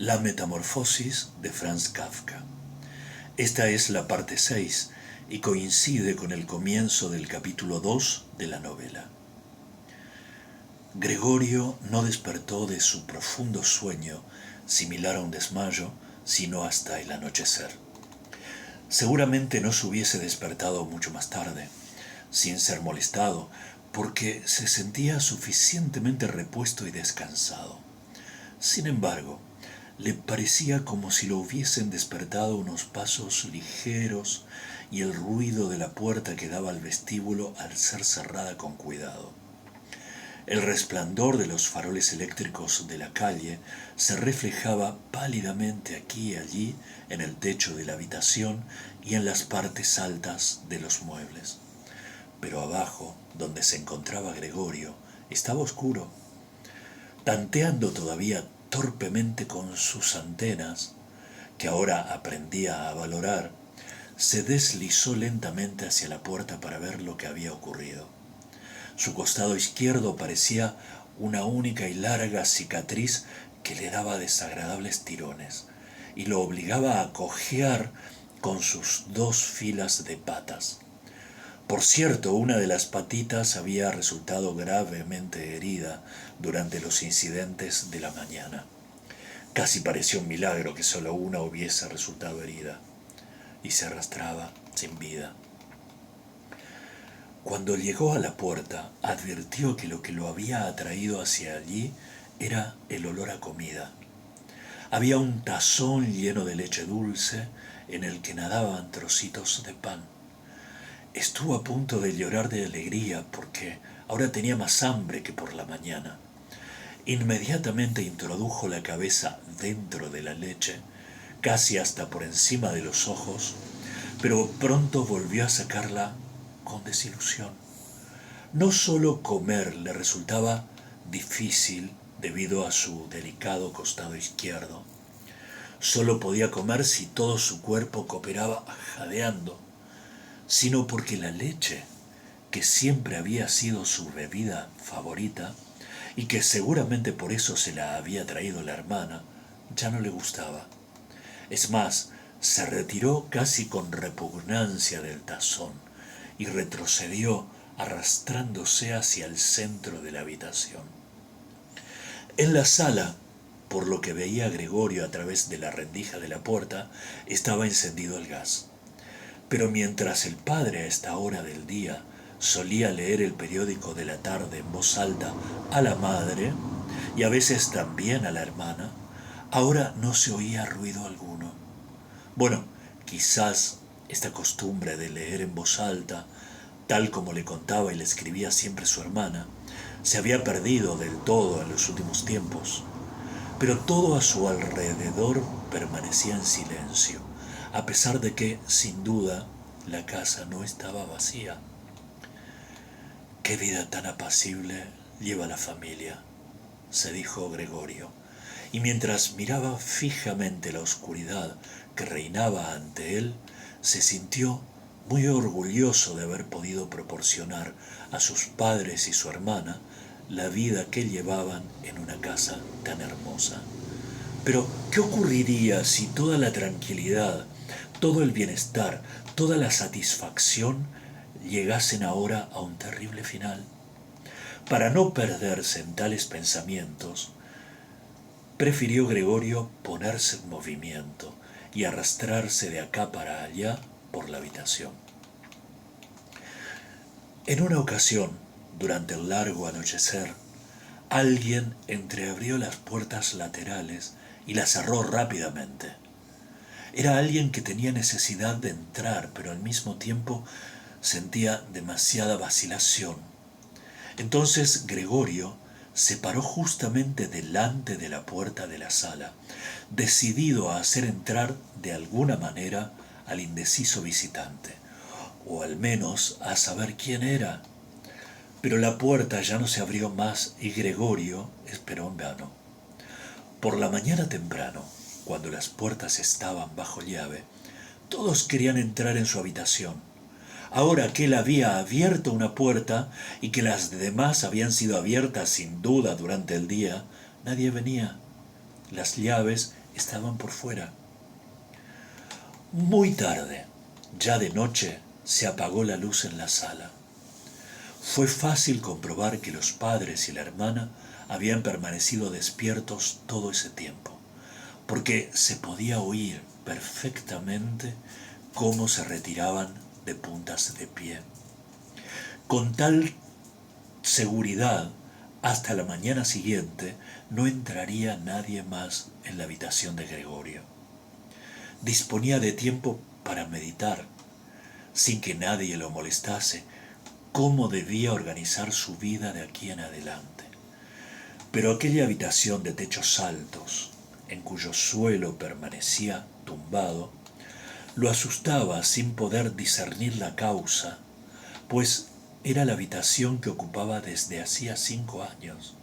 La metamorfosis de Franz Kafka. Esta es la parte 6 y coincide con el comienzo del capítulo 2 de la novela. Gregorio no despertó de su profundo sueño, similar a un desmayo, sino hasta el anochecer. Seguramente no se hubiese despertado mucho más tarde, sin ser molestado, porque se sentía suficientemente repuesto y descansado. Sin embargo, le parecía como si lo hubiesen despertado unos pasos ligeros y el ruido de la puerta que daba al vestíbulo al ser cerrada con cuidado. El resplandor de los faroles eléctricos de la calle se reflejaba pálidamente aquí y allí en el techo de la habitación y en las partes altas de los muebles. Pero abajo, donde se encontraba Gregorio, estaba oscuro. Tanteando todavía torpemente con sus antenas, que ahora aprendía a valorar, se deslizó lentamente hacia la puerta para ver lo que había ocurrido. Su costado izquierdo parecía una única y larga cicatriz que le daba desagradables tirones y lo obligaba a cojear con sus 2 filas de patas. Por cierto, una de las patitas había resultado gravemente herida durante los incidentes de la mañana. Casi pareció un milagro que solo una hubiese resultado herida, y se arrastraba sin vida. Cuando llegó a la puerta, advirtió que lo que lo había atraído hacia allí era el olor a comida. Había un tazón lleno de leche dulce en el que nadaban trocitos de pan. Estuvo a punto de llorar de alegría porque ahora tenía más hambre que por la mañana. Inmediatamente introdujo la cabeza dentro de la leche, casi hasta por encima de los ojos, pero pronto volvió a sacarla con desilusión. No solo comer le resultaba difícil debido a su delicado costado izquierdo. Solo podía comer si todo su cuerpo cooperaba jadeando, sino porque la leche, que siempre había sido su bebida favorita, y que seguramente por eso se la había traído la hermana, ya no le gustaba. Es más, se retiró casi con repugnancia del tazón y retrocedió arrastrándose hacia el centro de la habitación. En la sala, por lo que veía Gregorio a través de la rendija de la puerta, estaba encendido el gas. Pero mientras el padre a esta hora del día solía leer el periódico de la tarde en voz alta a la madre y a veces también a la hermana, ahora no se oía ruido alguno. Bueno, quizás esta costumbre de leer en voz alta, tal como le contaba y le escribía siempre su hermana, se había perdido del todo en los últimos tiempos, pero todo a su alrededor permanecía en silencio, a pesar de que, sin duda, la casa no estaba vacía. «Qué vida tan apacible lleva la familia», se dijo Gregorio, y mientras miraba fijamente la oscuridad que reinaba ante él, se sintió muy orgulloso de haber podido proporcionar a sus padres y su hermana la vida que llevaban en una casa tan hermosa. Pero, ¿qué ocurriría si toda la tranquilidad, todo el bienestar, toda la satisfacción llegasen ahora a un terrible final? Para no perderse en tales pensamientos, prefirió Gregorio ponerse en movimiento y arrastrarse de acá para allá por la habitación. En una ocasión, durante el largo anochecer, alguien entreabrió las puertas laterales y las cerró rápidamente. Era alguien que tenía necesidad de entrar, pero al mismo tiempo sentía demasiada vacilación. Entonces Gregorio se paró justamente delante de la puerta de la sala, decidido a hacer entrar de alguna manera al indeciso visitante, o al menos a saber quién era. Pero la puerta ya no se abrió más y Gregorio esperó en vano. Por la mañana temprano, cuando las puertas estaban bajo llave, todos querían entrar en su habitación. Ahora que él había abierto una puerta y que las demás habían sido abiertas sin duda durante el día, nadie venía. Las llaves estaban por fuera. Muy tarde, ya de noche, se apagó la luz en la sala. Fue fácil comprobar que los padres y la hermana habían permanecido despiertos todo ese tiempo, porque se podía oír perfectamente cómo se retiraban de puntas de pie. Con tal seguridad, hasta la mañana siguiente no entraría nadie más en la habitación de Gregorio. Disponía de tiempo para meditar, sin que nadie lo molestase, cómo debía organizar su vida de aquí en adelante. Pero aquella habitación de techos altos, en cuyo suelo permanecía tumbado, lo asustaba sin poder discernir la causa, pues era la habitación que ocupaba desde hacía 5 años.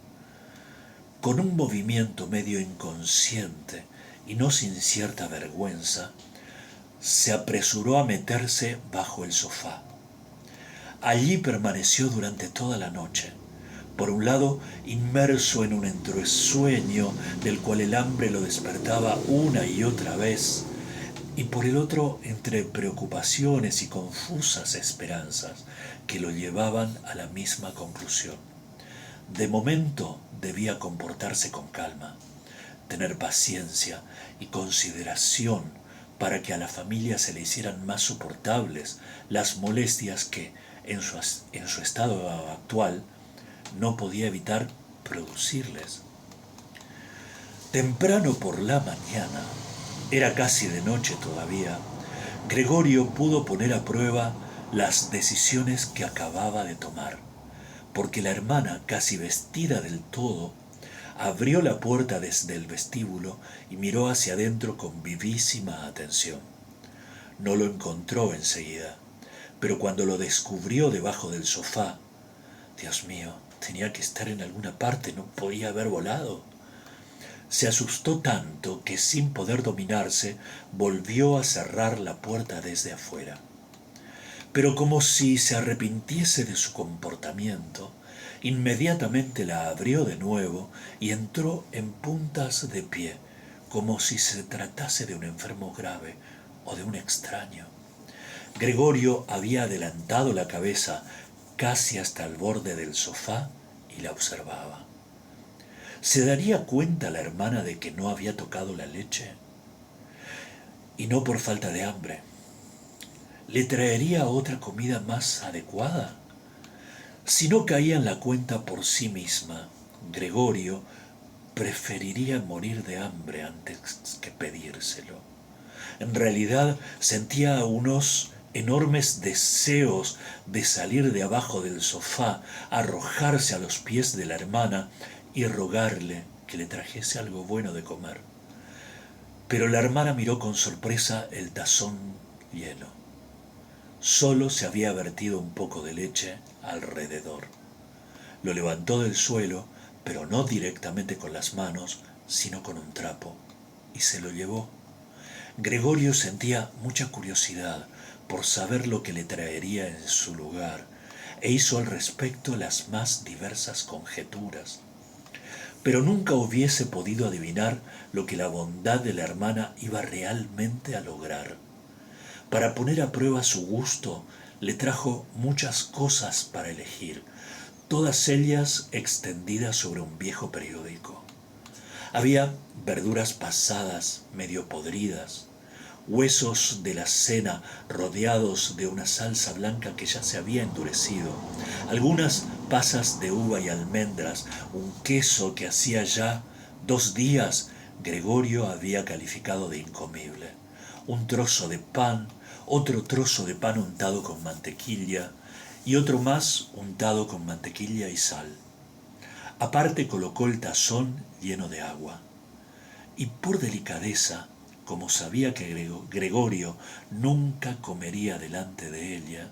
Con un movimiento medio inconsciente y no sin cierta vergüenza, se apresuró a meterse bajo el sofá. Allí permaneció durante toda la noche, por un lado inmerso en un entresueño del cual el hambre lo despertaba una y otra vez, y por el otro entre preocupaciones y confusas esperanzas que lo llevaban a la misma conclusión. De momento debía comportarse con calma, tener paciencia y consideración para que a la familia se le hicieran más soportables las molestias que, en su estado actual, no podía evitar producirles. Temprano por la mañana, era casi de noche todavía, Gregorio pudo poner a prueba las decisiones que acababa de tomar, porque la hermana, casi vestida del todo, abrió la puerta desde el vestíbulo y miró hacia adentro con vivísima atención. No lo encontró enseguida, pero cuando lo descubrió debajo del sofá, Dios mío, tenía que estar en alguna parte, no podía haber volado. Se asustó tanto que sin poder dominarse volvió a cerrar la puerta desde afuera. Pero como si se arrepintiese de su comportamiento, inmediatamente la abrió de nuevo y entró en puntas de pie, como si se tratase de un enfermo grave o de un extraño. Gregorio había adelantado la cabeza casi hasta el borde del sofá y la observaba. ¿Se daría cuenta la hermana de que no había tocado la leche? Y no por falta de hambre. ¿Le traería otra comida más adecuada? Si no caía en la cuenta por sí misma, Gregorio preferiría morir de hambre antes que pedírselo. En realidad sentía unos enormes deseos de salir de abajo del sofá, arrojarse a los pies de la hermana y rogarle que le trajese algo bueno de comer. Pero la hermana miró con sorpresa el tazón lleno. Solo se había vertido un poco de leche alrededor. Lo levantó del suelo, pero no directamente con las manos, sino con un trapo, y se lo llevó. Gregorio sentía mucha curiosidad por saber lo que le traería en su lugar, e hizo al respecto las más diversas conjeturas. Pero nunca hubiese podido adivinar lo que la bondad de la hermana iba realmente a lograr. Para poner a prueba su gusto, le trajo muchas cosas para elegir, todas ellas extendidas sobre un viejo periódico. Había verduras pasadas, medio podridas, huesos de la cena rodeados de una salsa blanca que ya se había endurecido, algunas pasas de uva y almendras, un queso que hacía ya 2 días Gregorio había calificado de incomible, un trozo de pan, otro trozo de pan untado con mantequilla y otro más untado con mantequilla y sal. Aparte colocó el tazón lleno de agua y por delicadeza, como sabía que Gregorio nunca comería delante de ella,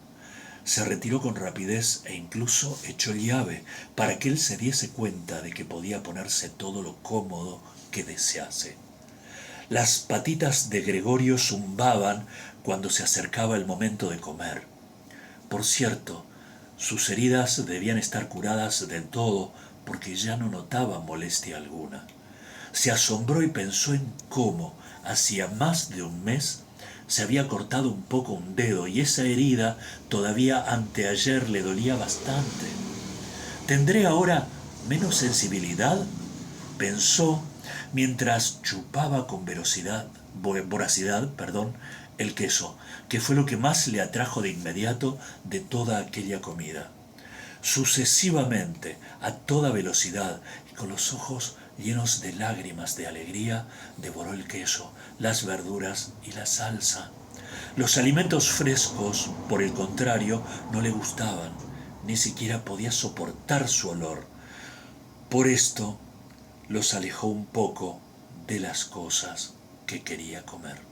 se retiró con rapidez e incluso echó llave para que él se diese cuenta de que podía ponerse todo lo cómodo que desease. Las patitas de Gregorio zumbaban cuando se acercaba el momento de comer. Por cierto, sus heridas debían estar curadas del todo porque ya no notaba molestia alguna. Se asombró y pensó en cómo, hacía más de un mes, se había cortado un poco un dedo y esa herida todavía anteayer le dolía bastante. ¿Tendré ahora menos sensibilidad? Pensó mientras chupaba con voracidad, el queso, que fue lo que más le atrajo de inmediato de toda aquella comida. Sucesivamente, a toda velocidad y con los ojos llenos de lágrimas de alegría, devoró el queso, las verduras y la salsa. Los alimentos frescos, por el contrario, no le gustaban, ni siquiera podía soportar su olor. Por esto los alejó un poco de las cosas que quería comer.